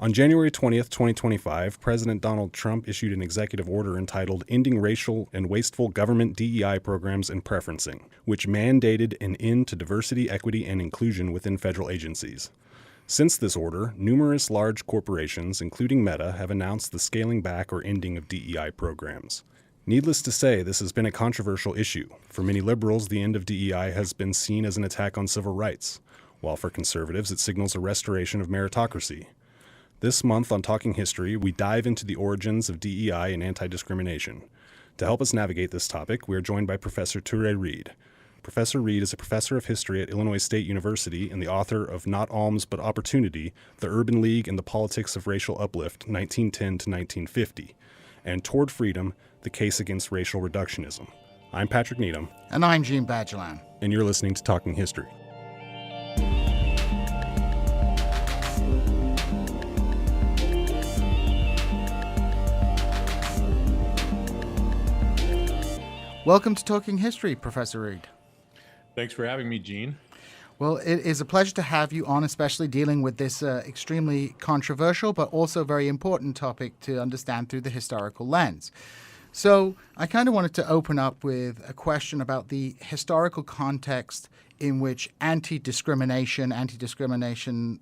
On January 20th, 2025, President Donald Trump issued an executive order entitled Ending Racial and Wasteful Government DEI Programs and Preferencing, which mandated an end to diversity, equity, and inclusion within federal agencies. Since this order, numerous large corporations, including Meta, have announced the scaling back or ending of DEI programs. Needless to say, this has been a controversial issue. For many liberals, the end of DEI has been seen as an attack on civil rights, while for conservatives, it signals a restoration of meritocracy. This month on Talking History, we dive into the origins of DEI and anti-discrimination. To help us navigate this topic, we are joined by Professor Touré Reed. Professor Reed is a professor of history at Illinois State University and the author of Not Alms But Opportunity, The Urban League and the Politics of Racial Uplift, 1910 to 1950, and Toward Freedom, The Case Against Racial Reductionism. I'm Patrick Needham. And I'm Djene Bajalan. And you're listening to Talking History. Welcome to Talking History, Professor Reed. Thanks for having me, Gene. Well, it is a pleasure to have you on, especially dealing with this extremely controversial but also very important topic to understand through the historical lens. So I kind of wanted to open up with a question about the historical context in which anti-discrimination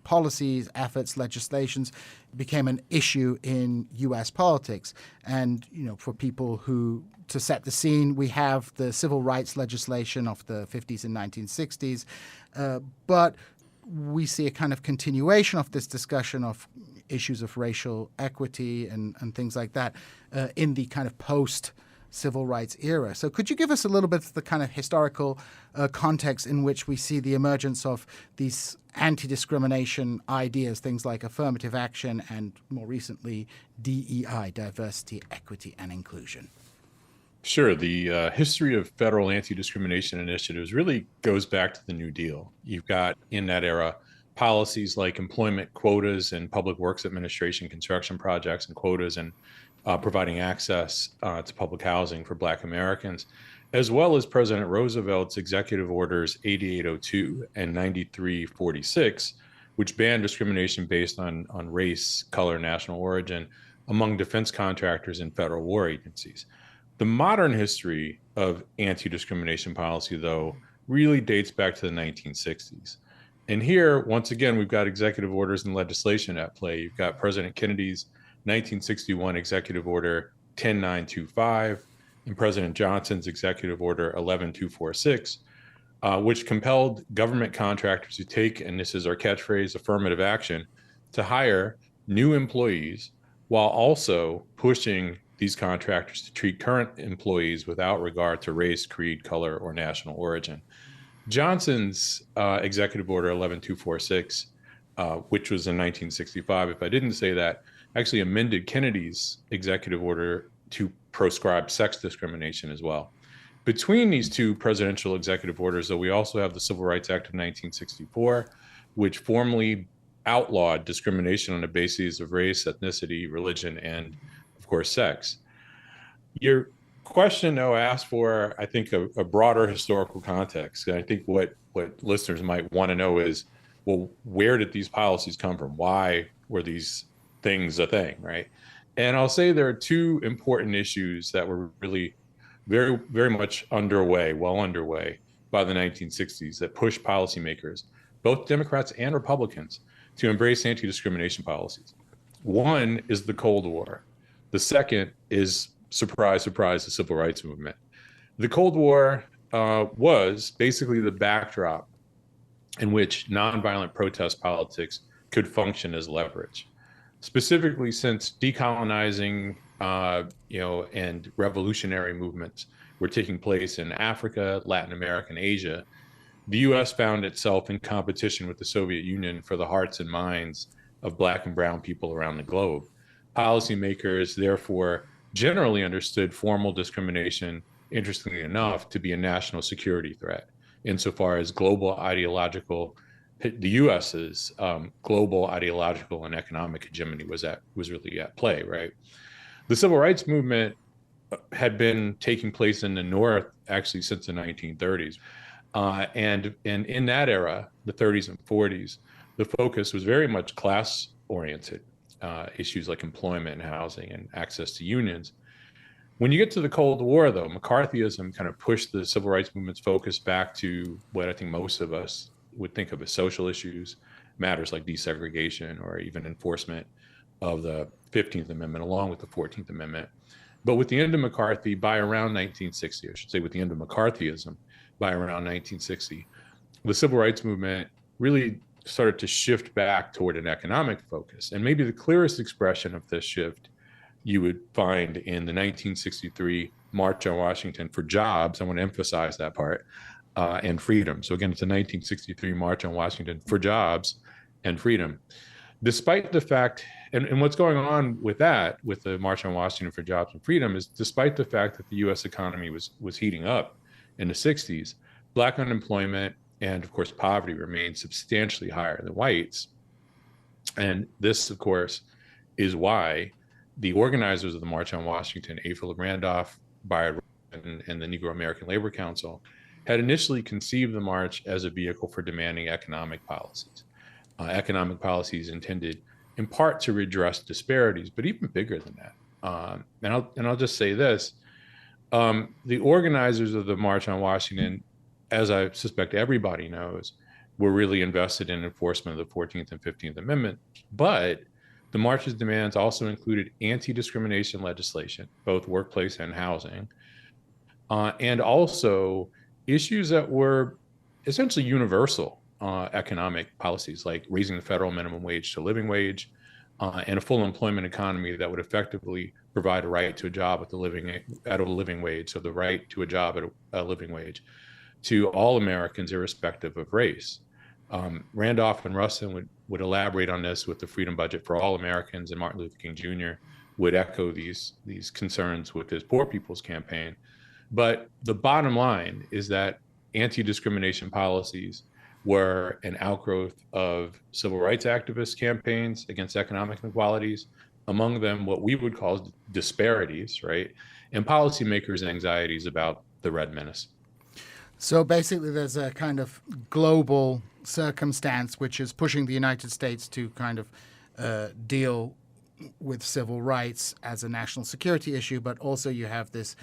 policies, efforts, legislations became an issue in U.S. politics. And, for people to set the scene, we have the civil rights legislation of the 50s and 1960s, but we see a kind of continuation of this discussion of issues of racial equity and things like that in the kind of post-civil rights era. So could you give us a little bit of the kind of historical context in which we see the emergence of these anti-discrimination ideas, things like affirmative action and more recently DEI, diversity, equity, and inclusion? Sure. The history of federal anti-discrimination initiatives really goes back to the New Deal. You've got, in that era, policies like employment quotas and public works administration construction projects and quotas and providing access to public housing for Black Americans, as well as President Roosevelt's executive orders 8802 and 9346, which banned discrimination based on race, color, national origin among defense contractors and federal war agencies. The modern history of anti-discrimination policy, though, really dates back to the 1960s. And here, once again, we've got executive orders and legislation at play. You've got President Kennedy's 1961 Executive Order 10925 and President Johnson's Executive Order 11246, which compelled government contractors to take, and this is our catchphrase, affirmative action, to hire new employees while also pushing these contractors to treat current employees without regard to race, creed, color, or national origin. Johnson's Executive Order 11246, which was in 1965, if I didn't say that, actually amended Kennedy's Executive Order to proscribe sex discrimination as well. Between these two presidential executive orders, though, we also have the Civil Rights Act of 1964, which formally outlawed discrimination on the basis of race, ethnicity, religion, and of course, sex. Your question, though, asked for, I think, a broader historical context. And I think what listeners might want to know is, well, where did these policies come from? Why were these things a thing, right? And I'll say there are two important issues that were really very, very much well underway by the 1960s that pushed policymakers, both Democrats and Republicans, to embrace anti-discrimination policies. One is the Cold War. The second is, surprise, surprise, the Civil Rights Movement. The Cold War was basically the backdrop in which nonviolent protest politics could function as leverage. Specifically, since decolonizing, and revolutionary movements were taking place in Africa, Latin America, and Asia, the U.S. found itself in competition with the Soviet Union for the hearts and minds of Black and brown people around the globe. Policymakers, therefore, generally understood formal discrimination, interestingly enough, to be a national security threat, insofar as the U.S.'s global ideological and economic hegemony was really at play, right? The Civil Rights Movement had been taking place in the North actually since the 1930s. And in that era, the 30s and 40s, the focus was very much class oriented, issues like employment and housing and access to unions. When you get to the Cold War, though, McCarthyism kind of pushed the civil rights movement's focus back to what I think most of us would think of as social issues, matters like desegregation or even enforcement of the 15th Amendment, along with the 14th Amendment. But with the end of McCarthy, by around 1960, I should say with the end of McCarthyism, by around 1960, the civil rights movement really started to shift back toward an economic focus. And maybe the clearest expression of this shift you would find in the 1963 March on Washington for jobs. I want to emphasize that part, and freedom. So again, it's a 1963 March on Washington for jobs and freedom. Despite the fact, and what's going on with that, with the March on Washington for jobs and freedom, is despite the fact that the U.S. economy was heating up in the 60s, Black unemployment and, of course, poverty remained substantially higher than whites. And this, of course, is why the organizers of the March on Washington, A. Philip Randolph, Bayard and the Negro American Labor Council, had initially conceived the march as a vehicle for demanding economic policies intended in part to redress disparities, but even bigger than that. And I'll just say this: the organizers of the March on Washington, as I suspect everybody knows, were really invested in enforcement of the 14th and 15th Amendment, but the march's demands also included anti-discrimination legislation, both workplace and housing, and also issues that were essentially universal economic policies, like raising the federal minimum wage to living wage, and a full employment economy that would effectively provide a right to a job at a living wage, so the right to a job at a living wage, to all Americans, irrespective of race. Randolph and Rustin would elaborate on this with the Freedom Budget for All Americans, and Martin Luther King Jr. would echo these concerns with his Poor People's Campaign. But the bottom line is that anti-discrimination policies were an outgrowth of civil rights activist campaigns against economic inequalities, among them what we would call disparities, right? And policymakers' anxieties about the Red Menace. So basically, there's a kind of global circumstance which is pushing the United States to kind of deal with civil rights as a national security issue, but also you have this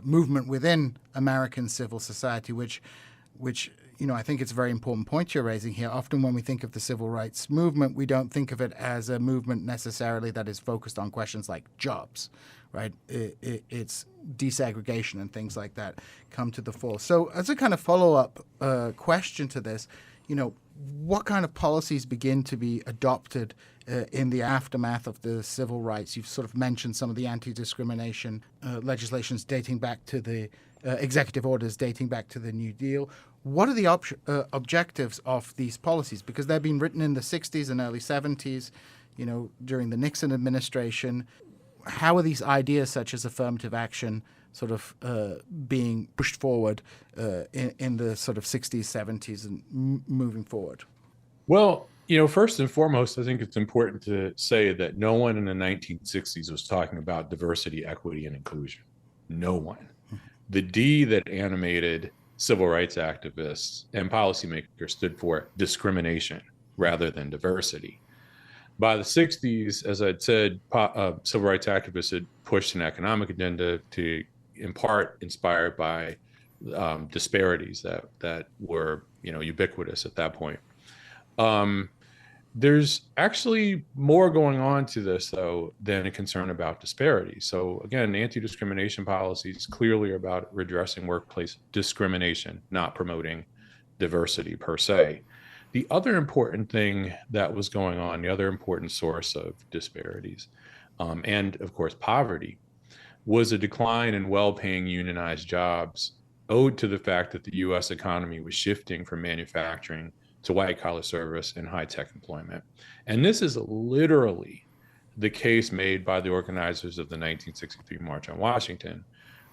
movement within American civil society, which I think it's a very important point you're raising here. Often when we think of the civil rights movement, we don't think of it as a movement necessarily that is focused on questions like jobs, right? It's desegregation and things like that come to the fore. So as a kind of follow-up question to this, what kind of policies begin to be adopted in the aftermath of the civil rights? You've sort of mentioned some of the anti-discrimination legislations dating back to the executive orders dating back to the New Deal. What are the objectives of these policies? Because they've been written in the 60s and early 70s, during the Nixon administration. How are these ideas such as affirmative action sort of being pushed forward in the sort of 60s, 70s and moving forward? Well, first and foremost, I think it's important to say that no one in the 1960s was talking about diversity, equity, and inclusion. No one. The D that animated civil rights activists and policymakers stood for discrimination rather than diversity. By the 60s, as I'd said, civil rights activists had pushed an economic agenda to, in part, inspired by disparities that were, ubiquitous at that point. There's actually more going on to this, though, than a concern about disparities. So again, anti-discrimination policies clearly are about redressing workplace discrimination, not promoting diversity per se. The other important thing that was going on, the other important source of disparities, and of course poverty, was a decline in well-paying unionized jobs owed to the fact that the U.S. economy was shifting from manufacturing to white-collar service and high-tech employment. And this is literally the case made by the organizers of the 1963 March on Washington.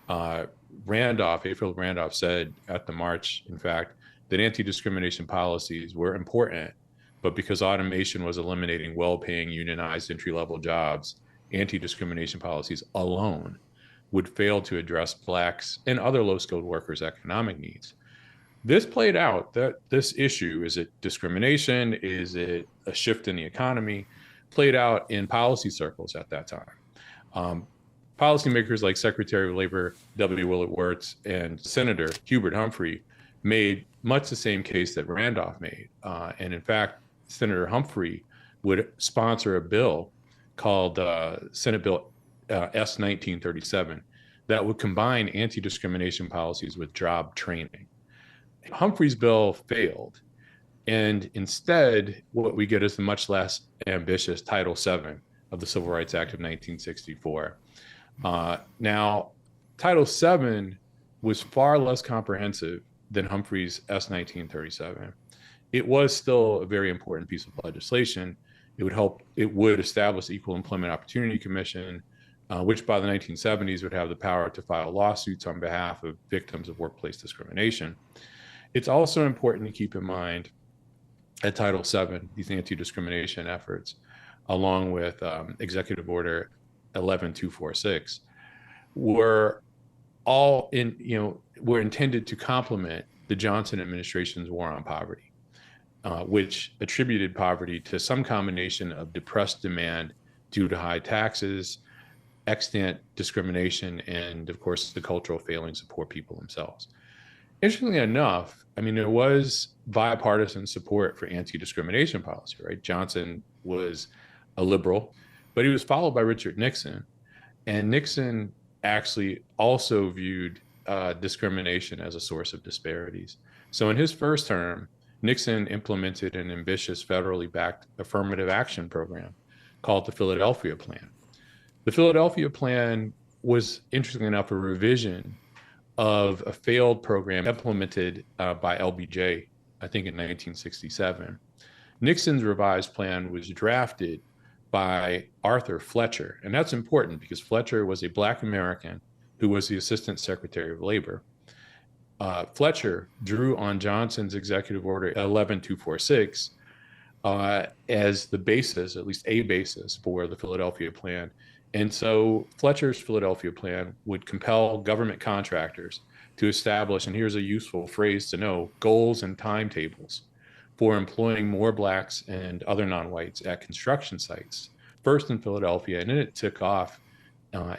A. Philip Randolph said at the march, in fact, that anti-discrimination policies were important, but because automation was eliminating well-paying unionized entry-level jobs, anti-discrimination policies alone would fail to address Blacks and other low-skilled workers' economic needs. This played out, that this issue, is it discrimination? Is it a shift in the economy? Played out in policy circles at that time. Policymakers like Secretary of Labor W. Willett Wirtz and Senator Hubert Humphrey made much the same case that Randolph made. And in fact, Senator Humphrey would sponsor a bill called Senate Bill S 1937 that would combine anti-discrimination policies with job training. Humphrey's bill failed. And instead, what we get is the much less ambitious Title VII of the Civil Rights Act of 1964. Now, Title VII was far less comprehensive than Humphrey's S 1937. It was still a very important piece of legislation. It would establish the Equal Employment Opportunity Commission, which by the 1970s would have the power to file lawsuits on behalf of victims of workplace discrimination. It's also important to keep in mind that Title VII, these anti-discrimination efforts, along with Executive Order 11246, were intended to complement the Johnson administration's war on poverty, which attributed poverty to some combination of depressed demand due to high taxes, extant discrimination, and of course the cultural failings of poor people themselves. Interestingly enough, there was bipartisan support for anti-discrimination policy, right? Johnson was a liberal, but he was followed by Richard Nixon. And Nixon actually also viewed discrimination as a source of disparities. So in his first term, Nixon implemented an ambitious federally backed affirmative action program called the Philadelphia Plan. The Philadelphia Plan was, interestingly enough, a revision of a failed program implemented by LBJ, I think in 1967. Nixon's revised plan was drafted by Arthur Fletcher. And that's important because Fletcher was a Black American who was the Assistant Secretary of Labor. Fletcher drew on Johnson's Executive Order 11246 as the basis, at least a basis, for the Philadelphia Plan. And so Fletcher's Philadelphia Plan would compel government contractors to establish, and here's a useful phrase to know, goals and timetables for employing more Blacks and other non-whites at construction sites, first in Philadelphia, and then it took off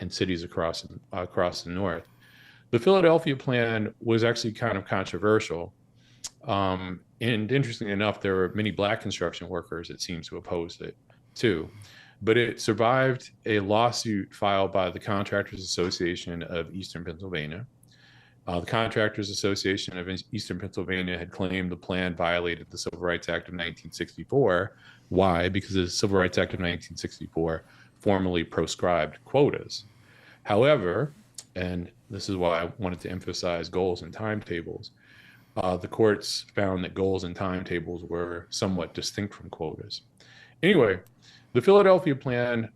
in cities across the North. The Philadelphia Plan was actually kind of controversial. And interestingly enough, there were many Black construction workers that seemed to oppose it too. But it survived a lawsuit filed by the Contractors Association of Eastern Pennsylvania. The Contractors Association of Eastern Pennsylvania had claimed the plan violated the Civil Rights Act of 1964. Why? Because the Civil Rights Act of 1964 formally proscribed quotas. However, and this is why I wanted to emphasize goals and timetables, the courts found that goals and timetables were somewhat distinct from quotas. Anyway, the Philadelphia Plan,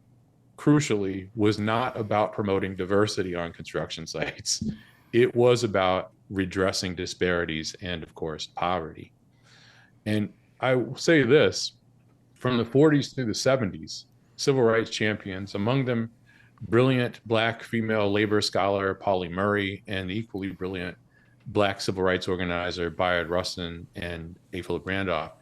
crucially, was not about promoting diversity on construction sites. It was about redressing disparities and, of course, poverty. And I will say this, from the 40s through the 70s, civil rights champions, among them brilliant Black female labor scholar Pauli Murray and the equally brilliant Black civil rights organizer Bayard Rustin and A. Philip Randolph,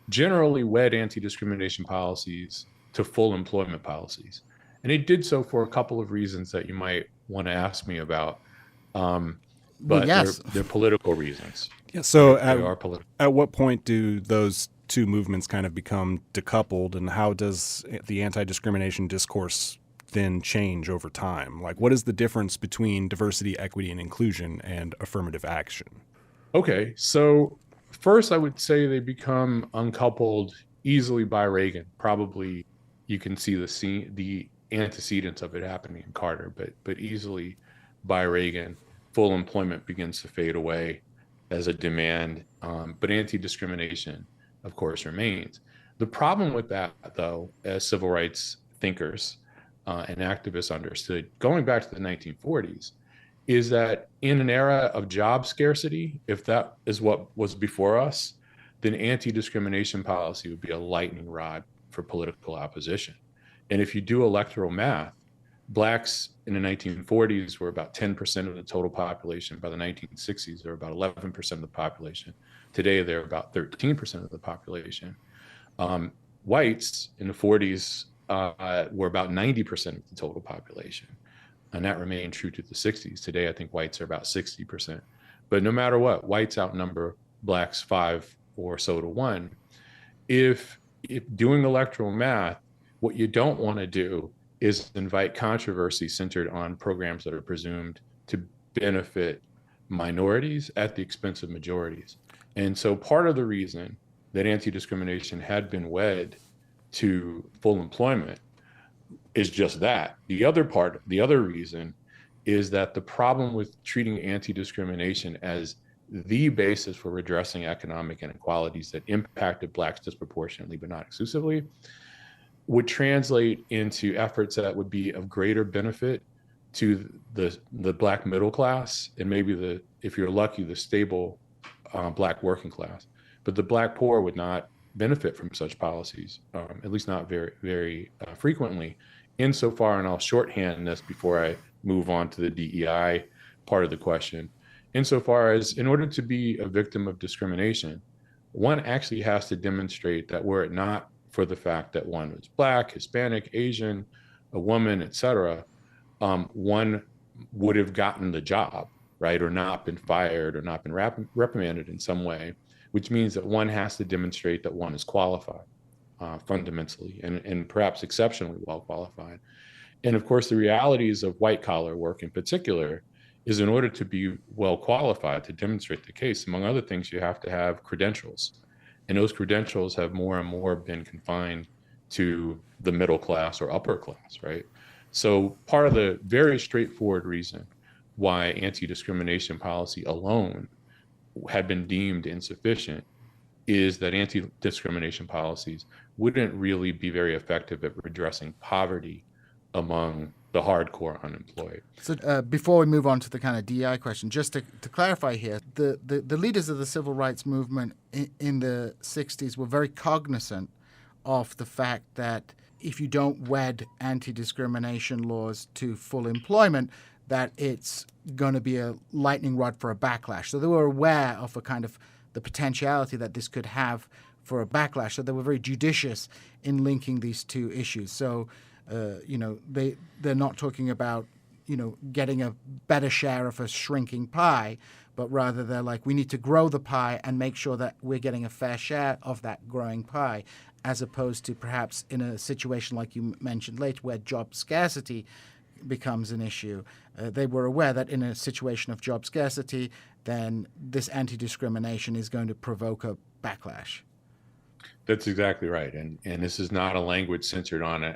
generally wed anti-discrimination policies to full employment policies. And they did so for a couple of reasons that you might want to ask me about. But yes, they're political reasons. Yeah. So they are political. At what point do those two movements kind of become decoupled, and how does the anti-discrimination discourse then change over time? Like, what is the difference between diversity, equity, and inclusion and affirmative action? Okay, so first I would say they become uncoupled easily by Reagan. Probably you can see the antecedents of it happening in Carter, but easily by Reagan, full employment begins to fade away as a demand, but anti-discrimination, of course, remains. The problem with that, though, as civil rights thinkers and activists understood, going back to the 1940s, is that in an era of job scarcity, if that is what was before us, then anti-discrimination policy would be a lightning rod for political opposition. And if you do electoral math, Blacks in the 1940s were about 10% of the total population. By the 1960s, they were about 11% of the population. Today, they're about 13% of the population. Whites in the 40s were about 90% of the total population. And that remained true to the 60s. Today, I think whites are about 60%. But no matter what, whites outnumber blacks 5 or so to 1. If doing electoral math, what you don't want to do is invite controversy centered on programs that are presumed to benefit minorities at the expense of majorities. And so part of the reason that anti-discrimination had been wed to full employment is just that. The other reason is that the problem with treating anti-discrimination as the basis for redressing economic inequalities that impacted blacks disproportionately, but not exclusively, would translate into efforts that would be of greater benefit to the black middle class and maybe if you're lucky, the stable black working class. But the black poor would not benefit from such policies, at least not very, very frequently. Insofar, and I'll shorthand this before I move on to the DEI part of the question, insofar as in order to be a victim of discrimination, one actually has to demonstrate that were it not for the fact that one was Black, Hispanic, Asian, a woman, etc., one would have gotten the job, right, or not been fired or not been reprimanded in some way, which means that one has to demonstrate that one is qualified fundamentally and perhaps exceptionally well qualified. And of course, the realities of white collar work in particular is in order to be well qualified to demonstrate the case, among other things, you have to have credentials. And those credentials have more and more been confined to the middle class or upper class, right? So part of the very straightforward reason why anti-discrimination policy alone had been deemed insufficient is that anti-discrimination policies wouldn't really be very effective at redressing poverty among the hardcore unemployed. So before we move on to the kind of DEI question, just to clarify here, the leaders of the civil rights movement in the 60s were very cognizant of the fact that if you don't wed anti-discrimination laws to full employment, that it's going to be a lightning rod for a backlash. So they were aware of a kind of the potentiality that this could have for a backlash. So they were very judicious in linking these two issues. So they're not talking about, getting a better share of a shrinking pie, but rather they're like, we need to grow the pie and make sure that we're getting a fair share of that growing pie, as opposed to perhaps in a situation like you mentioned later where job scarcity becomes an issue. They were aware that in a situation of job scarcity, then this anti-discrimination is going to provoke a backlash. That's exactly right. And this is not a language centered on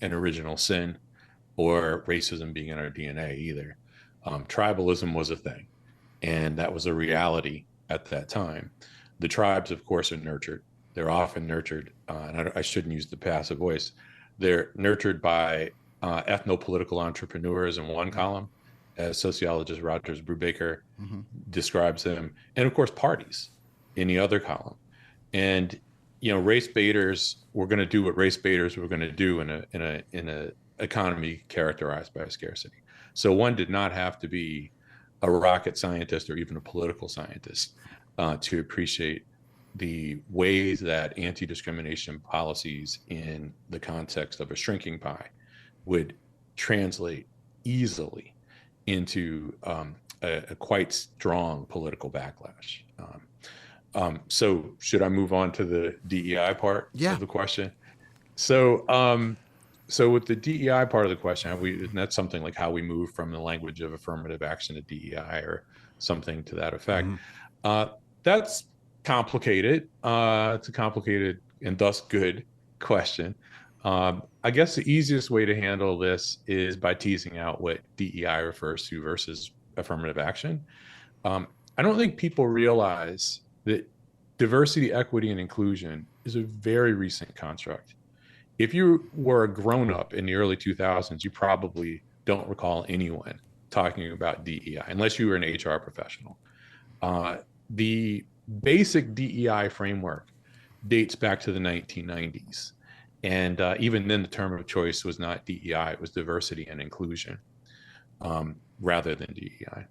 an original sin or racism being in our DNA either. Tribalism was a thing, and that was a reality at that time. The tribes, of course, are nurtured. They're often nurtured, and I shouldn't use the passive voice. They're nurtured by ethno-political entrepreneurs in one column, as sociologist Rogers Brubaker describes them, and of course, parties in the other column. And race baiters were going to do what race baiters were going to do in a economy characterized by scarcity. So one did not have to be a rocket scientist or even a political scientist to appreciate the ways that anti-discrimination policies in the context of a shrinking pie would translate easily into a quite strong political backlash. So should I move on to the DEI part of the question? So with the DEI part of the question, and that's something like how we move from the language of affirmative action to DEI or something to that effect. That's complicated. It's a complicated and thus good question. I guess the easiest way to handle this is by teasing out what DEI refers to versus affirmative action. I don't think people realize that diversity, equity, and inclusion is a very recent construct. If you were a grown-up in the early 2000s, you probably don't recall anyone talking about DEI, unless you were an HR professional. The basic DEI framework dates back to the 1990s. And even then, the term of choice was not DEI, it was diversity and inclusion rather than DEI.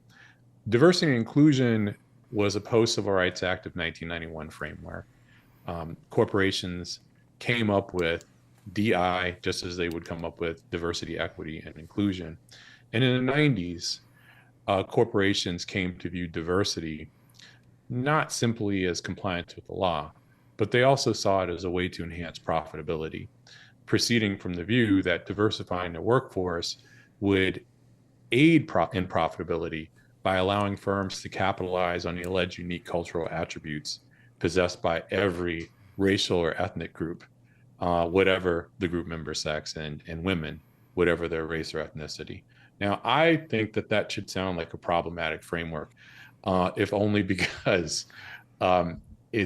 Diversity and inclusion was a post-Civil Rights Act of 1991 framework. Corporations came up with DI just as they would come up with diversity, equity, and inclusion. And in the 90s, corporations came to view diversity not simply as compliance with the law, but they also saw it as a way to enhance profitability, proceeding from the view that diversifying the workforce would aid in profitability by allowing firms to capitalize on the alleged unique cultural attributes possessed by every racial or ethnic group, whatever the group member sex, and women, whatever their race or ethnicity. Now, I think that should sound like a problematic framework, if only because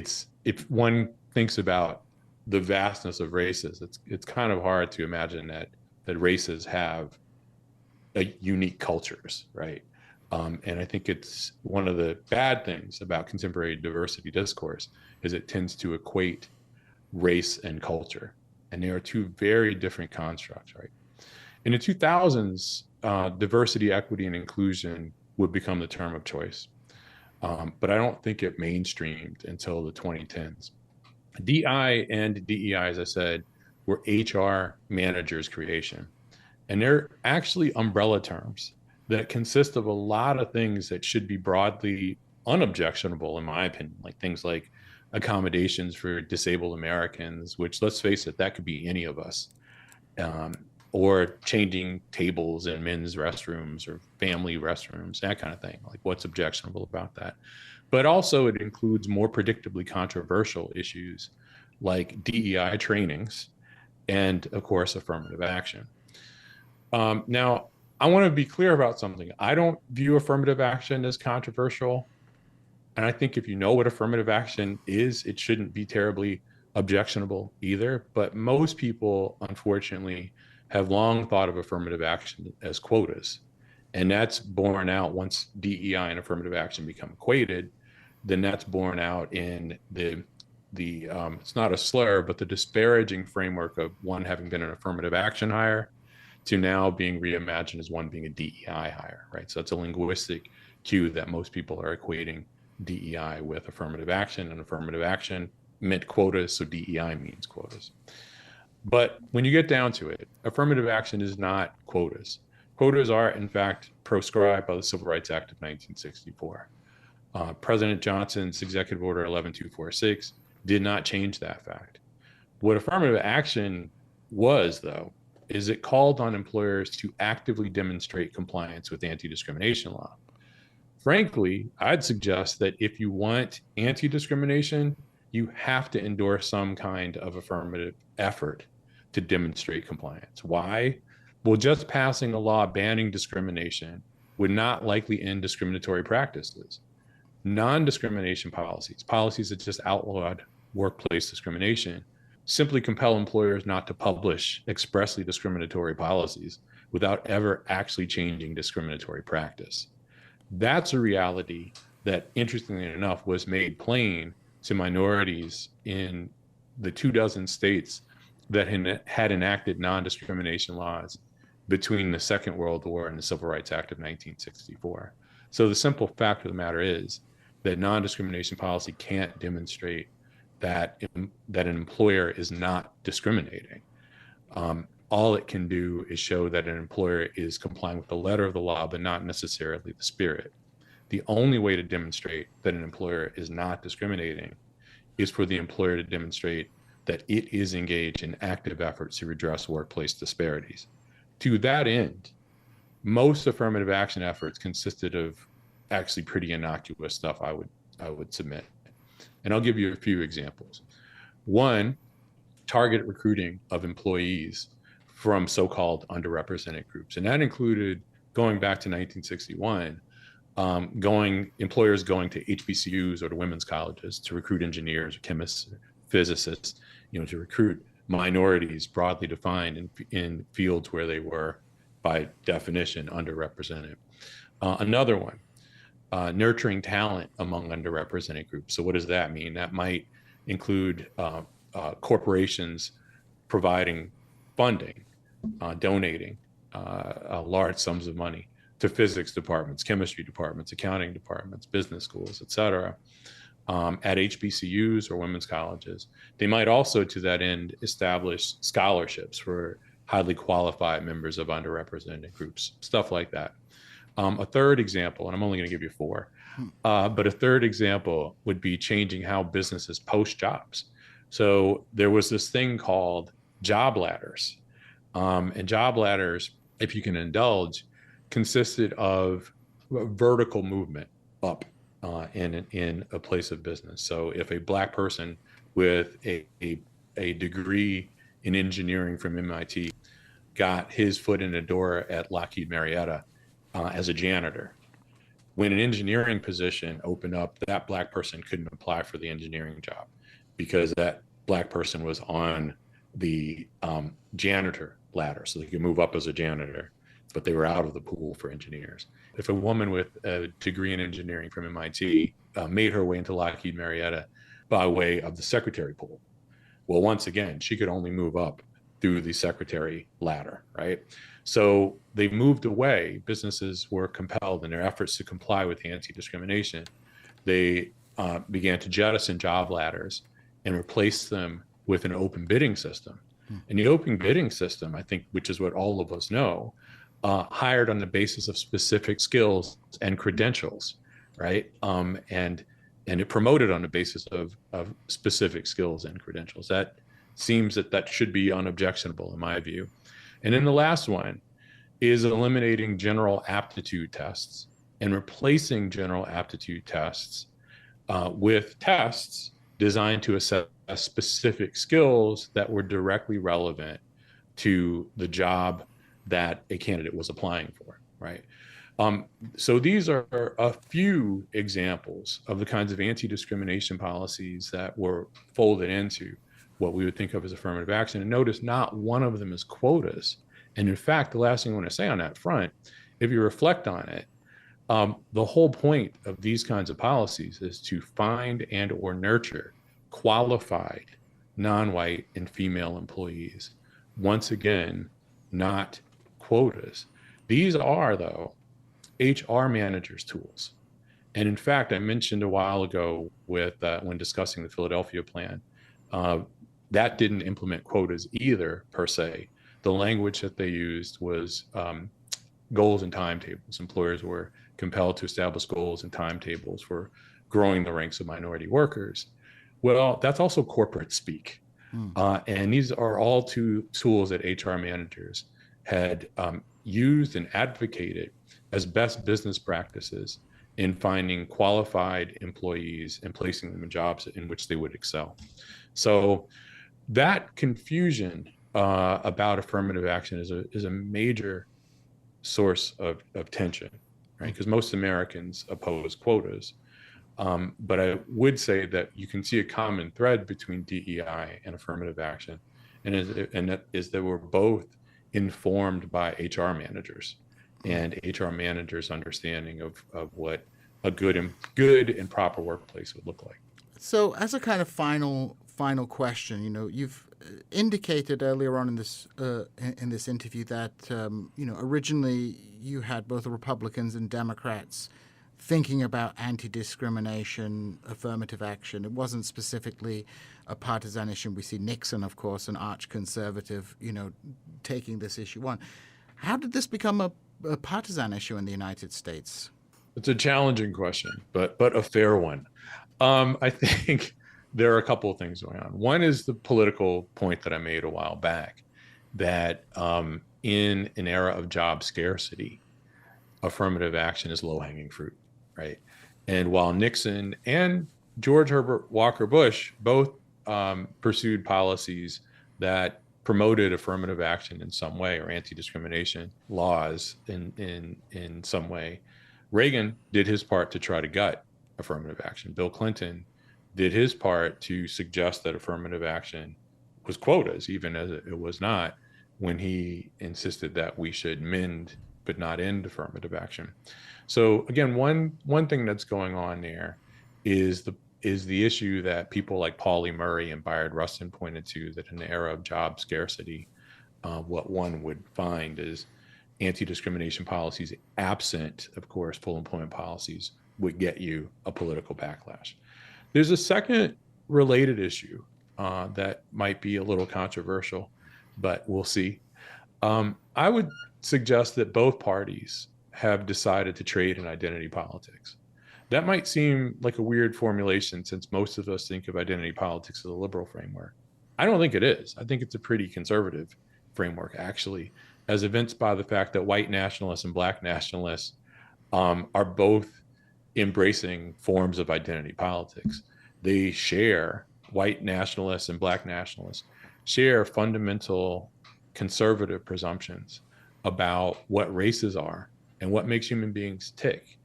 if one thinks about the vastness of races, it's kind of hard to imagine that races have unique cultures, right? And I think it's one of the bad things about contemporary diversity discourse is it tends to equate race and culture, and they are two very different constructs, right? In the 2000s, diversity, equity, and inclusion would become the term of choice. But I don't think it mainstreamed until the 2010s. DI and DEI, as I said, were HR managers' creation. And they're actually umbrella terms that consist of a lot of things that should be broadly unobjectionable, in my opinion, like things like accommodations for disabled Americans, which, let's face it, that could be any of us, or changing tables in men's restrooms or family restrooms, that kind of thing. Like, what's objectionable about that? But also it includes more predictably controversial issues like DEI trainings and, of course, affirmative action. Now, I want to be clear about something. I don't view affirmative action as controversial. And I think if you know what affirmative action is, it shouldn't be terribly objectionable either. But most people, unfortunately, have long thought of affirmative action as quotas. And that's borne out once DEI and affirmative action become equated, then that's borne out in the it's not a slur, but the disparaging framework of one having been an affirmative action hire to now being reimagined as one being a DEI hire, right? So it's a linguistic cue that most people are equating DEI with affirmative action, and affirmative action meant quotas, so DEI means quotas. But when you get down to it, affirmative action is not quotas. Quotas are, in fact, proscribed by the Civil Rights Act of 1964. President Johnson's Executive Order 11246 did not change that fact. What affirmative action was, though, is it called on employers to actively demonstrate compliance with anti-discrimination law. Frankly, I'd suggest that if you want anti-discrimination, you have to endorse some kind of affirmative effort to demonstrate compliance. Why? Well, just passing a law banning discrimination would not likely end discriminatory practices. Non-discrimination policies that just outlawed workplace discrimination, simply compel employers not to publish expressly discriminatory policies without ever actually changing discriminatory practice. That's a reality that, interestingly enough, was made plain to minorities in the 24 states that had enacted non-discrimination laws between the Second World War and the Civil Rights Act of 1964. So the simple fact of the matter is that non-discrimination policy can't demonstrate that an employer is not discriminating. All it can do is show that an employer is complying with the letter of the law, but not necessarily the spirit. The only way to demonstrate that an employer is not discriminating is for the employer to demonstrate that it is engaged in active efforts to redress workplace disparities. To that end, most affirmative action efforts consisted of actually pretty innocuous stuff, I would submit. And I'll give you a few examples. One, targeted recruiting of employees from so-called underrepresented groups. And that included, going back to 1961, employers going to HBCUs or to women's colleges to recruit engineers, chemists, physicists, to recruit minorities broadly defined in fields where they were, by definition, underrepresented. Another one, nurturing talent among underrepresented groups. So what does that mean? That might include corporations providing funding, donating large sums of money to physics departments, chemistry departments, accounting departments, business schools, et cetera, at HBCUs or women's colleges. They might also, to that end, establish scholarships for highly qualified members of underrepresented groups, stuff like that. A third example, and I'm only going to give you four, but a third example would be changing how businesses post jobs. So there was this thing called job ladders. And job ladders, if you can indulge, consisted of vertical movement up in a place of business. So if a Black person with a degree in engineering from MIT got his foot in the door at Lockheed Marietta as a janitor, when an engineering position opened up, that Black person couldn't apply for the engineering job because that Black person was on the janitor ladder, so they could move up as a janitor, but they were out of the pool for engineers. If a woman with a degree in engineering from MIT made her way into Lockheed Marietta by way of the secretary pool, well, once again, she could only move up through the secretary ladder, right? So they moved away. Businesses were compelled in their efforts to comply with anti-discrimination. They began to jettison job ladders and replace them with an open bidding system. And the open bidding system, I think, which is what all of us know, hired on the basis of specific skills and credentials, right? And it promoted on the basis of specific skills and credentials. That seems that should be unobjectionable in my view. And then the last one is eliminating general aptitude tests and replacing general aptitude tests with tests designed to assess specific skills that were directly relevant to the job that a candidate was applying for, right? So these are a few examples of the kinds of anti-discrimination policies that were folded into what we would think of as affirmative action. And notice not one of them is quotas. And in fact, the last thing I want to say on that front, if you reflect on it, the whole point of these kinds of policies is to find and or nurture qualified non-white and female employees. Once again, not quotas. These are, though, HR managers' tools. And in fact, I mentioned a while ago with when discussing the Philadelphia plan, that didn't implement quotas either, per se. The language that they used was goals and timetables. Employers were compelled to establish goals and timetables for growing the ranks of minority workers. Well, that's also corporate speak. And these are all two tools that HR managers had used and advocated as best business practices in finding qualified employees and placing them in jobs in which they would excel. So that confusion about affirmative action is a major source of tension, right? Because most Americans oppose quotas. But I would say that you can see a common thread between DEI and affirmative action, and that is that we're both informed by HR managers and HR managers' understanding of what a good and proper workplace would look like. So, as a kind of final question, you've indicated earlier on in this interview that originally you had both the Republicans and Democrats thinking about anti-discrimination, affirmative action. It wasn't specifically a partisan issue. We see Nixon, of course, an arch conservative, taking this issue on. How did this become a partisan issue in the United States? It's a challenging question, but a fair one. I think there are a couple of things going on. One is the political point that I made a while back, that in an era of job scarcity, affirmative action is low-hanging fruit, right? And while Nixon and George Herbert Walker Bush both pursued policies that promoted affirmative action in some way, or anti-discrimination laws in some way, Reagan did his part to try to gut affirmative action. Bill Clinton did his part to suggest that affirmative action was quotas, even as it was not, when he insisted that we should mend but not end affirmative action. So again, one thing that's going on there is is the issue that people like Pauli Murray and Bayard Rustin pointed to, that in the era of job scarcity, what one would find is anti-discrimination policies, absent, of course, full employment policies, would get you a political backlash. There's a second related issue that might be a little controversial, but we'll see. I would suggest that both parties have decided to trade in identity politics. That might seem like a weird formulation, since most of us think of identity politics as a liberal framework. I don't think it is. I think it's a pretty conservative framework, actually, as evinced by the fact that white nationalists and black nationalists are both embracing forms of identity politics. They share, white nationalists and black nationalists share fundamental conservative presumptions about what races are and what makes human beings tick.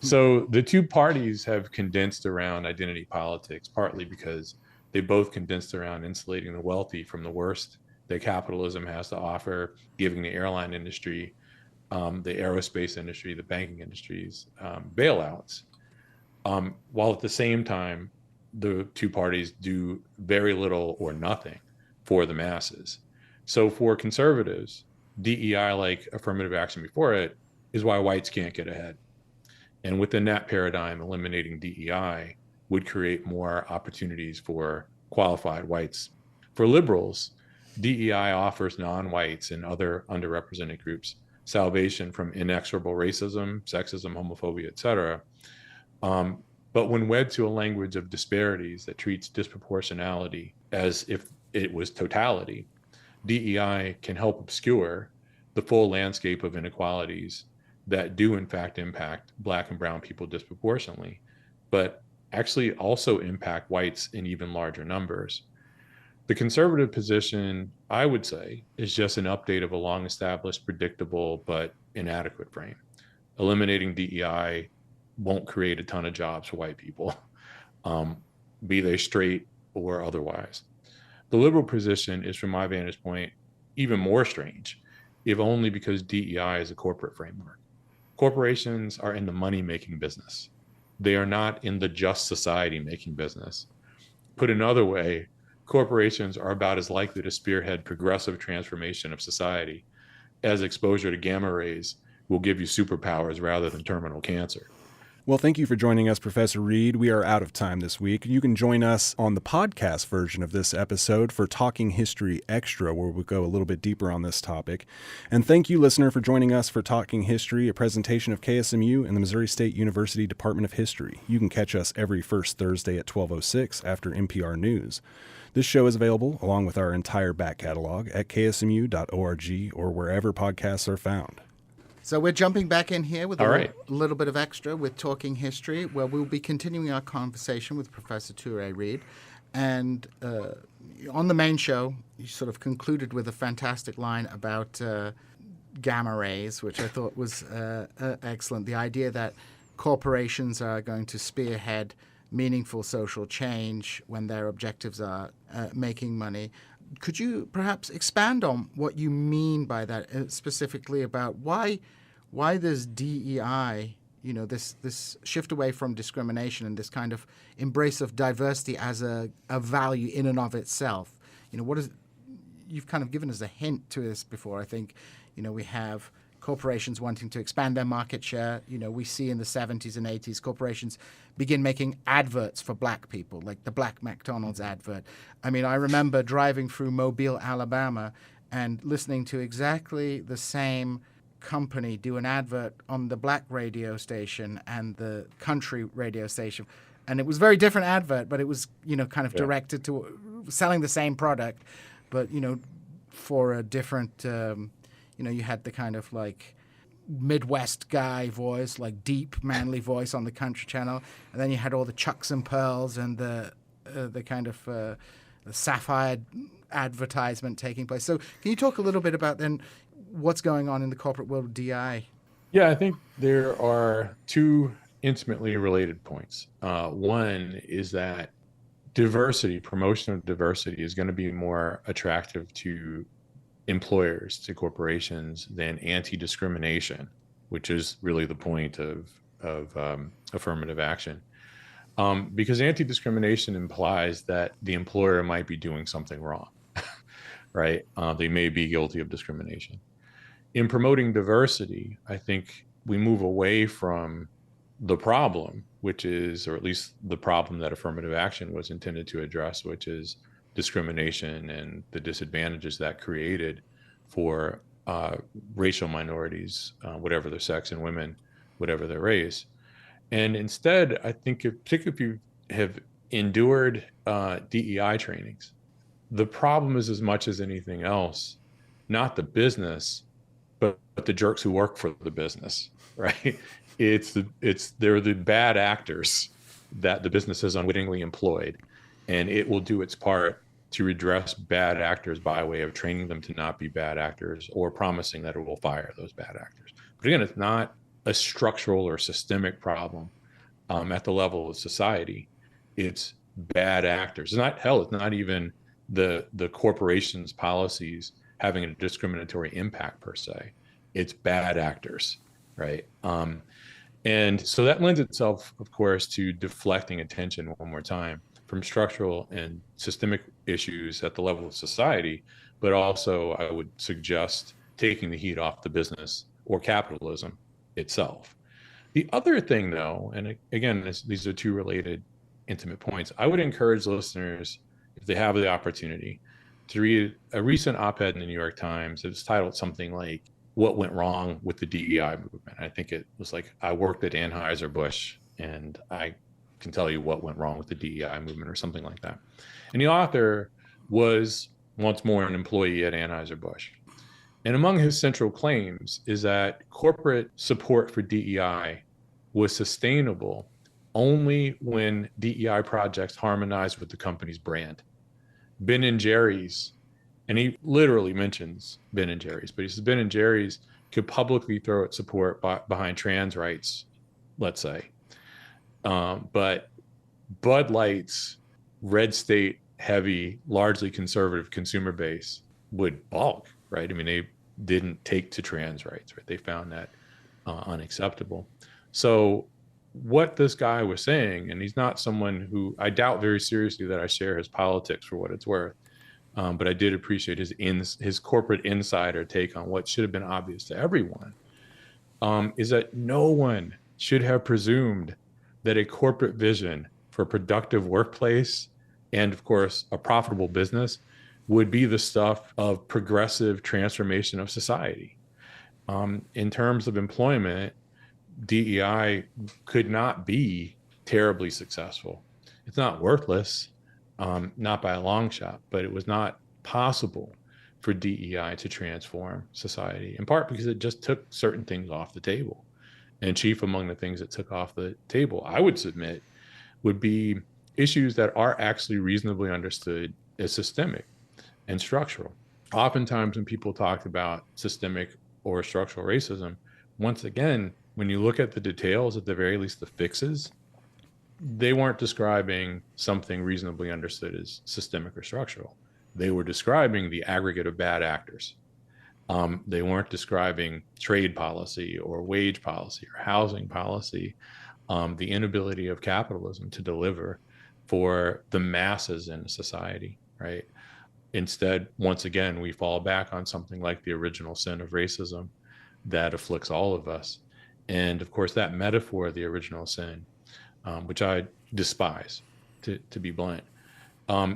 So the two parties have condensed around identity politics, partly because they both condensed around insulating the wealthy from the worst that capitalism has to offer, giving the airline industry, the aerospace industry, the banking industries bailouts, while at the same time, the two parties do very little or nothing for the masses. So for conservatives, DEI, like affirmative action before it, is why whites can't get ahead. And within that paradigm, eliminating DEI would create more opportunities for qualified whites. For liberals, DEI offers non-whites and other underrepresented groups salvation from inexorable racism, sexism, homophobia, etc. But when wed to a language of disparities that treats disproportionality as if it was totality, DEI can help obscure the full landscape of inequalities that do in fact impact black and brown people disproportionately, but actually also impact whites in even larger numbers. The conservative position, I would say, is just an update of a long-established, predictable, but inadequate frame. Eliminating DEI won't create a ton of jobs for white people, be they straight or otherwise. The liberal position is, from my vantage point, even more strange, if only because DEI is a corporate framework. Corporations are in the money-making business. They are not in the just society-making business. Put another way, corporations are about as likely to spearhead progressive transformation of society as exposure to gamma rays will give you superpowers rather than terminal cancer. Well, thank you for joining us, Professor Reed. We are out of time this week. You can join us on the podcast version of this episode for Talking History Extra, where we'll go a little bit deeper on this topic. And thank you, listener, for joining us for Talking History, a presentation of KSMU and the Missouri State University Department of History. You can catch us every first Thursday at 12:06 after NPR News. This show is available, along with our entire back catalog, at ksmu.org or wherever podcasts are found. So we're jumping back in here with a little bit of extra with Talking History, where we'll be continuing our conversation with Professor Touré Reed. And on the main show, you sort of concluded with a fantastic line about gamma rays, which I thought was excellent. The idea that corporations are going to spearhead meaningful social change when their objectives are making money. Could you perhaps expand on what you mean by that, specifically about why there's DEI, this shift away from discrimination and this kind of embrace of diversity as a value in and of itself? You've kind of given us a hint to this before. I think, we have corporations wanting to expand their market share. We see in the 70s and 80s corporations begin making adverts for black people, like the Black McDonald's advert. I mean, I remember driving through Mobile, Alabama, and listening to exactly the same company do an advert on the black radio station and the country radio station. And it was a very different advert, but it was, kind of directed to selling the same product, but, for a different, you had the kind of like Midwest guy voice, like deep, manly voice on the country channel. And then you had all the chucks and pearls and the kind of the sapphire advertisement taking place. So can you talk a little bit about then what's going on in the corporate world of DI? Yeah, I think there are two intimately related points. One is that diversity, promotion of diversity, is going to be more attractive to employers, to corporations, than anti-discrimination, which is really the point of affirmative action. Because anti-discrimination implies that the employer might be doing something wrong, right? They may be guilty of discrimination. In promoting diversity, I think we move away from the problem, which is, or at least the problem that affirmative action was intended to address, which is discrimination and the disadvantages that created for racial minorities, whatever their sex, and women, whatever their race. And instead, I think, particularly if you have endured DEI trainings, the problem is, as much as anything else, not the business, but the jerks who work for the business, right? They're the bad actors that the business has unwittingly employed, and it will do its part to redress bad actors by way of training them to not be bad actors or promising that it will fire those bad actors. But again, it's not a structural or systemic problem at the level of society. It's bad actors. It's not even the corporation's policies having a discriminatory impact per se. It's bad actors, right? And so that lends itself, of course, to deflecting attention one more time from structural and systemic issues at the level of society, but also, I would suggest, taking the heat off the business or capitalism itself. The other thing, though, and again, these are two related intimate points, I would encourage listeners, if they have the opportunity, to read a recent op-ed in the New York Times. It was titled something like "What Went Wrong with the DEI Movement." I think it was like, I worked at Anheuser-Busch and I can tell you what went wrong with the DEI movement, or something like that. And the author was once more an employee at Anheuser-Busch. And among his central claims is that corporate support for DEI was sustainable only when DEI projects harmonized with the company's brand. Ben and Jerry's, and he literally mentions Ben and Jerry's, but he says Ben and Jerry's could publicly throw its support behind trans rights, let's say. But Bud Light's red state heavy, largely conservative consumer base would balk, right? I mean, they didn't take to trans rights, right? They found that unacceptable. So what this guy was saying, and he's not someone who I doubt very seriously that I share his politics for what it's worth, but I did appreciate his corporate insider take on what should have been obvious to everyone, is that no one should have presumed that a corporate vision for a productive workplace and, of course, a profitable business would be the stuff of progressive transformation of society. In terms of employment, DEI could not be terribly successful. It's not worthless, not by a long shot, but it was not possible for DEI to transform society, in part because it just took certain things off the table. And chief among the things it took off the table, I would submit, would be issues that are actually reasonably understood as systemic and structural. Oftentimes when people talk about systemic or structural racism, once again, when you look at the details, at the very least the fixes, they weren't describing something reasonably understood as systemic or structural. They were describing the aggregate of bad actors. They weren't describing trade policy or wage policy or housing policy, the inability of capitalism to deliver for the masses in society, right? Instead, once again, we fall back on something like the original sin of racism that afflicts all of us. And of course, that metaphor, the original sin, which I despise, to be blunt,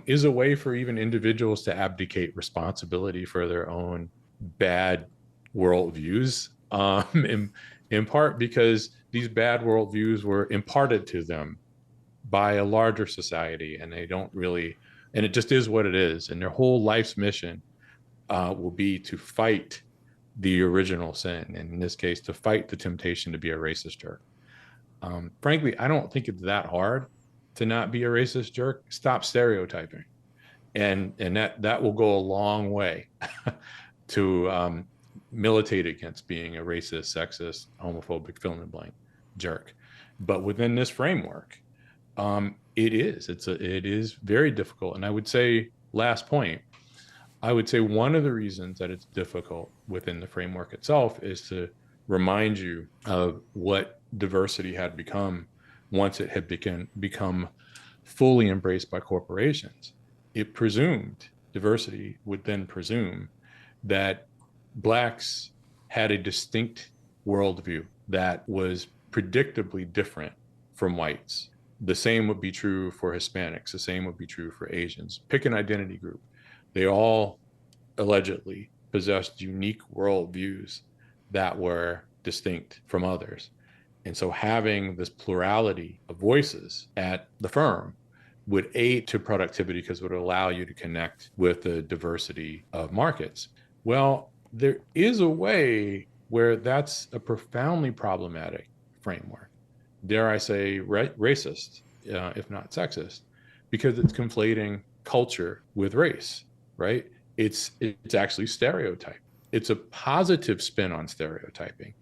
is a way for even individuals to abdicate responsibility for their own bad worldviews, in part because these bad worldviews were imparted to them by a larger society, and they don't really, and it just is what it is. And their whole life's mission will be to fight the original sin, and in this case, to fight the temptation to be a racist jerk. Frankly, I don't think it's that hard to not be a racist jerk. Stop stereotyping, and that will go a long way to militate against being a racist, sexist, homophobic, fill in the blank jerk. But within this framework, it is very difficult. And I would say, last point, I would say one of the reasons that it's difficult within the framework itself is to remind you of what diversity had become once it had become fully embraced by corporations. It presumed, diversity would then presume that Blacks had a distinct worldview that was predictably different from whites. The same would be true for Hispanics. The same would be true for Asians. Pick an identity group. They all allegedly possessed unique worldviews that were distinct from others. And so having this plurality of voices at the firm would aid to productivity because it would allow you to connect with the diversity of markets. Well, there is a way where that's a profoundly problematic framework, dare I say racist, if not sexist, because it's conflating culture with race, right? It's actually stereotype. It's a positive spin on stereotyping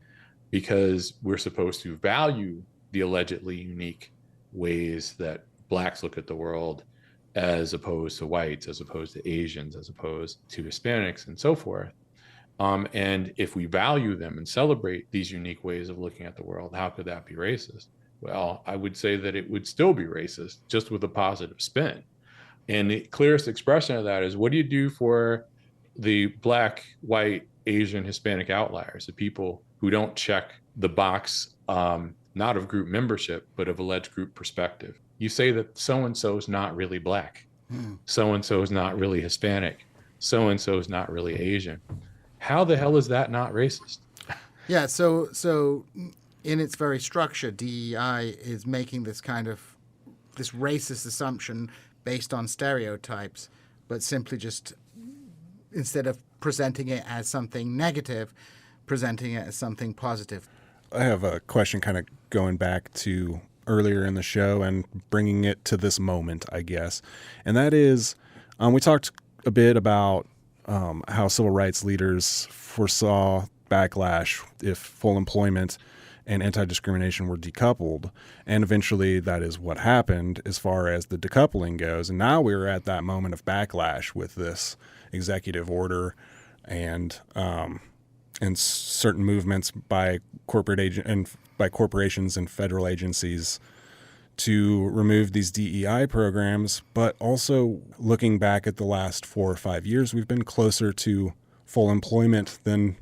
because we're supposed to value the allegedly unique ways that Blacks look at the world as opposed to whites, as opposed to Asians, as opposed to Hispanics and so forth. And if we value them and celebrate these unique ways of looking at the world, how could that be racist? Well, I would say that it would still be racist, just with a positive spin. And the clearest expression of that is, what do you do for the Black, white, Asian, Hispanic outliers, the people who don't check the box, not of group membership, but of alleged group perspective? You say that so-and-so is not really Black, so-and-so is not really Hispanic, so-and-so is not really Asian. How the hell is that not racist? Yeah, so in its very structure, DEI is making this racist assumption based on stereotypes, but simply just, instead of presenting it as something negative, presenting it as something positive. I have a question kind of going back to earlier in the show and bringing it to this moment, I guess. And that is, we talked a bit about how civil rights leaders foresaw backlash if full employment and anti-discrimination were decoupled. And eventually that is what happened as far as the decoupling goes. And now we're at that moment of backlash with this executive order and certain movements by corporations and federal agencies to remove these DEI programs. But also looking back at the last 4 or 5 years, we've been closer to full employment than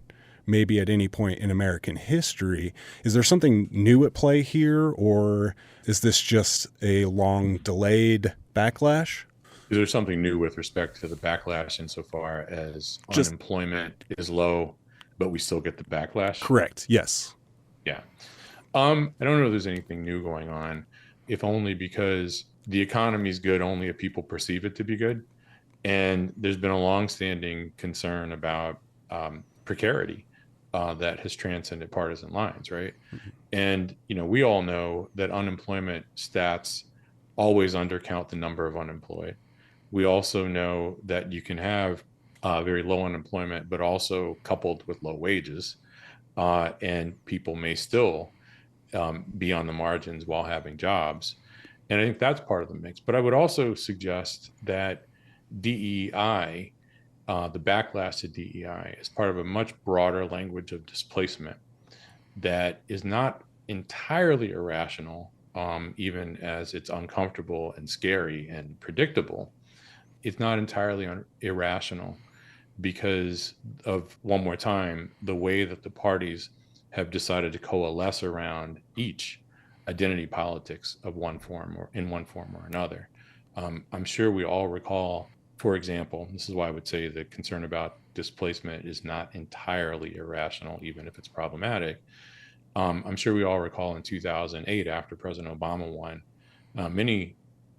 maybe at any point in American history. Is there something new at play here, or is this just a long delayed backlash? Is there something new with respect to the backlash insofar as unemployment is low, but we still get the backlash? Correct. Yes. Yeah. I don't know if there's anything new going on, if only because the economy is good only if people perceive it to be good. And there's been a longstanding concern about precarity that has transcended partisan lines, right? Mm-hmm. And, we all know that unemployment stats always undercount the number of unemployed. We also know that you can have very low unemployment, but also coupled with low wages, and people may still be on the margins while having jobs. And I think that's part of the mix. But I would also suggest that DEI, the backlash to DEI, is part of a much broader language of displacement that is not entirely irrational, even as it's uncomfortable and scary and predictable. It's not entirely irrational because of, one more time, the way that the parties have decided to coalesce around each identity politics of one form or another. I'm sure we all recall, for example, this is why I would say the concern about displacement is not entirely irrational, even if it's problematic. I'm sure we all recall in 2008, after President Obama won, many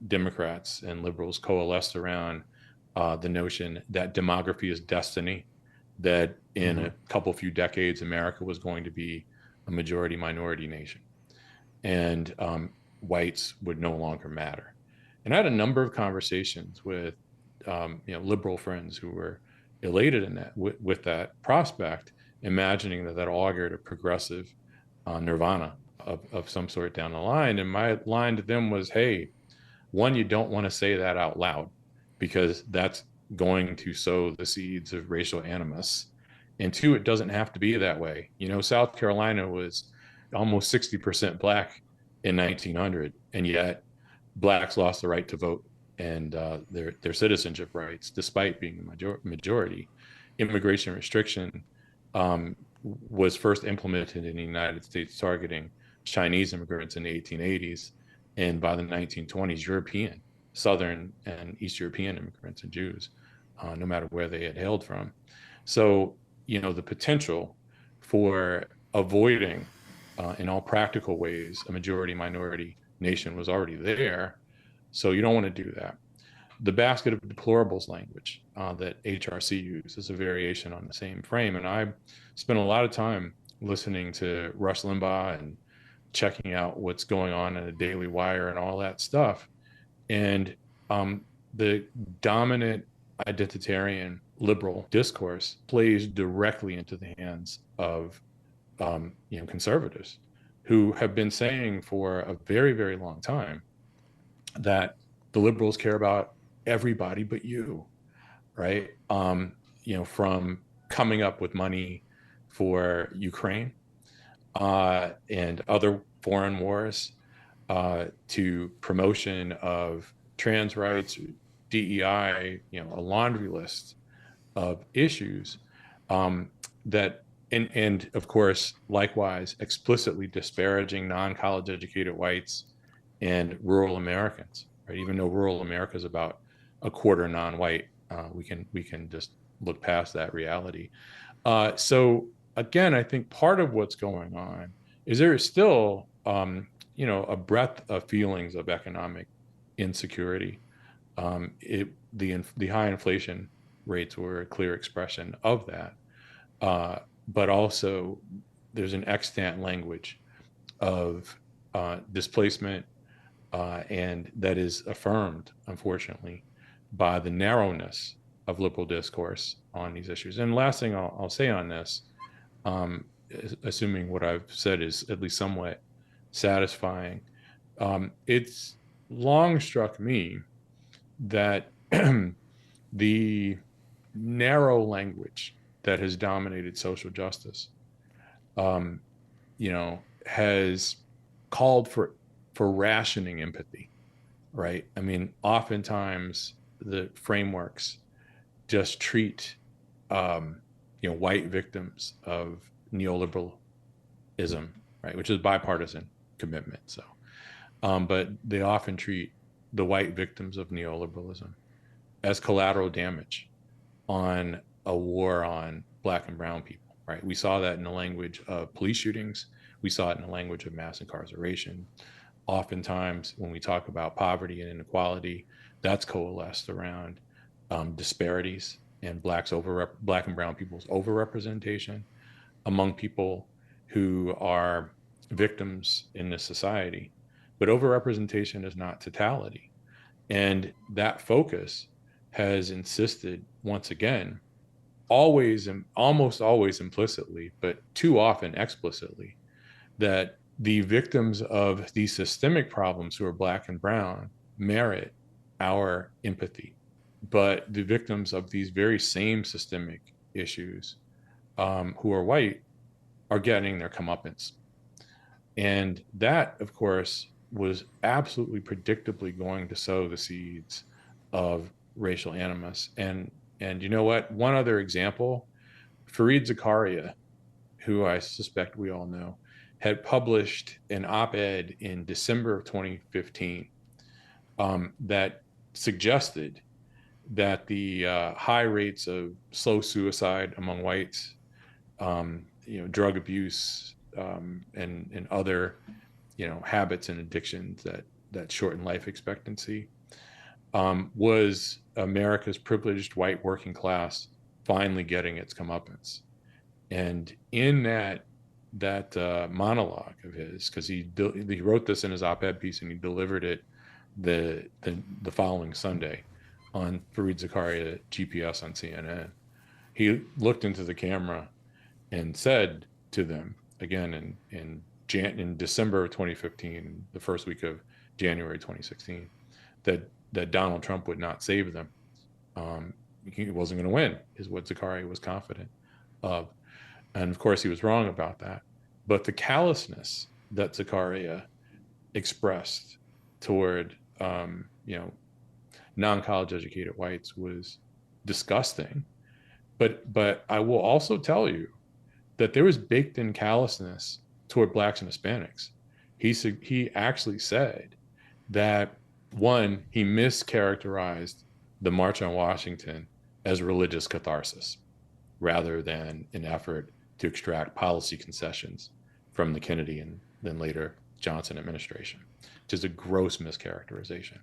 Democrats and liberals coalesced around the notion that demography is destiny, that in a few decades, America was going to be a majority minority nation, and whites would no longer matter. And I had a number of conversations with liberal friends who were elated in that with that prospect, imagining that augured a progressive nirvana of some sort down the line. And my line to them was, hey, one, you don't want to say that out loud because that's going to sow the seeds of racial animus. And two, it doesn't have to be that way. South Carolina was almost 60% Black in 1900, and yet blacks lost the right to vote and their citizenship rights, despite being the majority. Immigration restriction was first implemented in the United States, targeting Chinese immigrants in the 1880s, and by the 1920s, European, Southern and East European immigrants and Jews, no matter where they had hailed from. So, the potential for avoiding, in all practical ways, a majority-minority nation was already there. So you don't want to do that. The basket of deplorables language that HRC uses is a variation on the same frame. And I spent a lot of time listening to Rush Limbaugh and checking out what's going on in the Daily Wire and all that stuff. And the dominant identitarian liberal discourse plays directly into the hands of conservatives who have been saying for a very, very long time that the liberals care about everybody but you, right? From coming up with money for Ukraine and other foreign wars, to promotion of trans rights, DEI, a laundry list of issues that, and of course, likewise, explicitly disparaging non-college educated whites and rural Americans, right? Even though rural America is about a quarter non-white, we can just look past that reality. So again, I think part of what's going on is there is still, a breadth of feelings of economic insecurity. The high inflation rates were a clear expression of that, but also there's an extant language of displacement, and that is affirmed, unfortunately, by the narrowness of liberal discourse on these issues. And last thing I'll say on this, assuming what I've said is at least somewhat satisfying, it's long struck me that the narrow language that has dominated social justice, has called for rationing empathy, right? I mean, oftentimes the frameworks just treat, white victims of neoliberalism, right, which is bipartisan commitment. So, but they often treat the white victims of neoliberalism as collateral damage on a war on Black and brown people, right? We saw that in the language of police shootings. We saw it in the language of mass incarceration. Oftentimes, when we talk about poverty and inequality, that's coalesced around disparities and Black and brown people's overrepresentation among people who are victims in this society. But overrepresentation is not totality. And that focus has insisted, once again, always and almost always implicitly, but too often explicitly, that the victims of these systemic problems who are Black and brown merit our empathy. But the victims of these very same systemic issues who are white are getting their comeuppance. And that, of course, was absolutely predictably going to sow the seeds of racial animus. And you know what? One other example, Fareed Zakaria, who I suspect we all know, had published an op-ed in December of 2015 that suggested that the high rates of slow suicide among whites, drug abuse, and other, habits and addictions that shorten life expectancy, was America's privileged white working class finally getting its comeuppance. And in that monologue of his, because he wrote this in his op-ed piece and he delivered it the following Sunday on Fareed Zakaria GPS on CNN. He looked into the camera and said to them, again in December of 2015, the first week of January 2016, that Donald Trump would not save them. He wasn't going to win, is what Zakaria was confident of. And of course, he was wrong about that. But the callousness that Zakaria expressed toward, non-college educated whites was disgusting. But I will also tell you that there was baked in callousness toward blacks and Hispanics. He actually said that, one, he mischaracterized the March on Washington as religious catharsis rather than an effort to extract policy concessions from the Kennedy and then later Johnson administration, which is a gross mischaracterization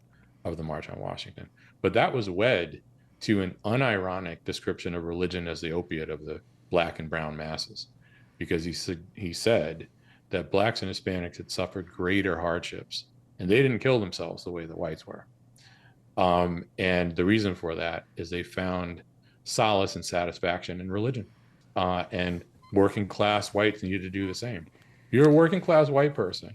of the March on Washington. But that was wed to an unironic description of religion as the opiate of the black and brown masses, because he said that blacks and Hispanics had suffered greater hardships, and they didn't kill themselves the way the whites were. And the reason for that is they found solace and satisfaction in religion, and working class whites needed to do the same. You're a working class white person,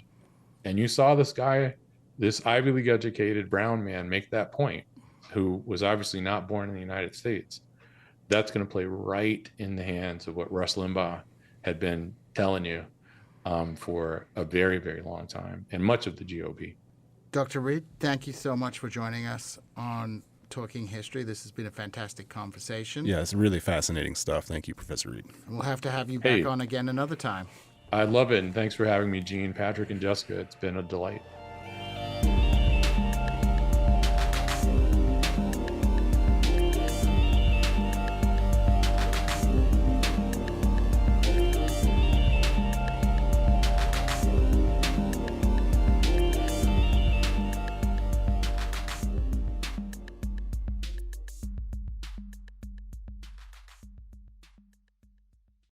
and you saw this guy, this Ivy League educated brown man, make that point, who was obviously not born in the United States. That's going to play right in the hands of what Rush Limbaugh had been telling you for a very, very long time, and much of the GOP. Dr. Reed, thank you so much for joining us on Talking History. This has been a fantastic conversation. Yeah, it's really fascinating stuff. Thank you, Professor Reed. And we'll have to have you back on again another time. I love it, and thanks for having me, Gene, Patrick, and Jessica. It's been a delight.